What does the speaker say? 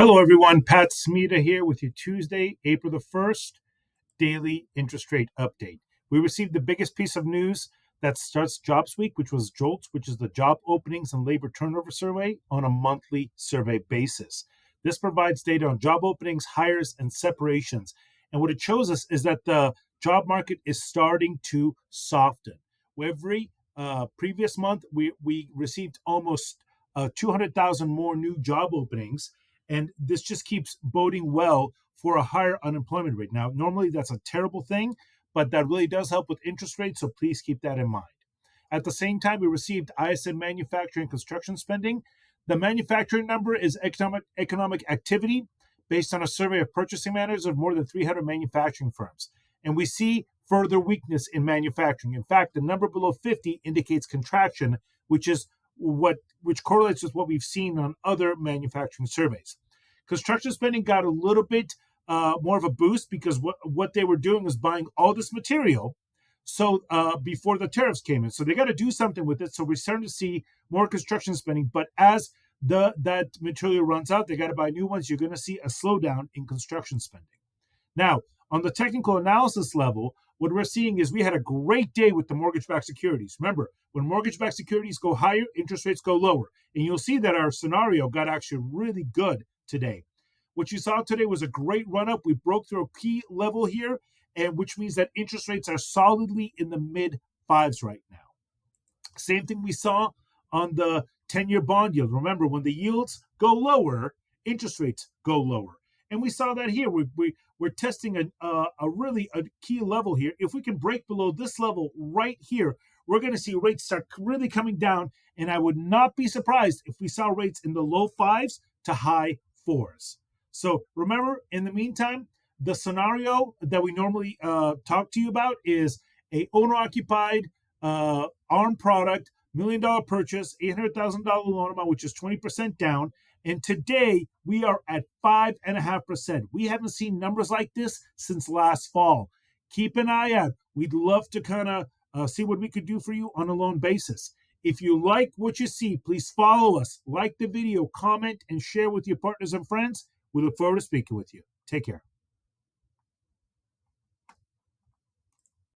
Hello, everyone. Pat Smita here with your Tuesday, April the 1st, daily interest rate update. We received the biggest piece of news that starts Jobs Week, which was Jolts, which is the Job Openings and Labor Turnover Survey on a monthly survey basis. This provides data on job openings, hires, and separations. And what it shows us is that the job market is starting to soften. Every previous month, we received almost 200,000 more new job openings, and this just keeps boding well for a higher unemployment rate. Now, normally that's a terrible thing, but that really does help with interest rates, so please keep that in mind. At the same time, we received ISM Manufacturing construction spending. The manufacturing number is economic activity based on a survey of purchasing managers of more than 300 manufacturing firms. And we see further weakness in manufacturing. In fact, the number below 50 indicates contraction, which correlates with what we've seen on other manufacturing surveys. Construction spending got a little bit more of a boost because what they were doing was buying all this material before the tariffs came in. So they got to do something with it. So we're starting to see more construction spending. But as that material runs out, they got to buy new ones. You're going to see a slowdown in construction spending. Now, on the technical analysis level, what we're seeing is we had a great day with the mortgage-backed securities. Remember, when mortgage-backed securities go higher, interest rates go lower. And you'll see that our scenario got actually really good today. What you saw today was a great run-up. We broke through a key level here, and which means that interest rates are solidly in the mid-fives right now. Same thing we saw on the 10-year bond yield. Remember, when the yields go lower, interest rates go lower. And we saw that here. We're testing a key level here. If we can break below this level right here, we're going to see rates start really coming down. And I would not be surprised if we saw rates in the low fives to high fours. So remember, in the meantime, the scenario that we normally talk to you about is a owner-occupied ARM product, $1 million purchase, $800,000 loan amount, which is 20% down. And today we are at 5.5%. We haven't seen numbers like this since last fall. Keep an eye out. We'd love to kind of see what we could do for you on a loan basis. If you like what you see, please follow us, like the video, comment, and share with your partners and friends. We look forward to speaking with you. Take care.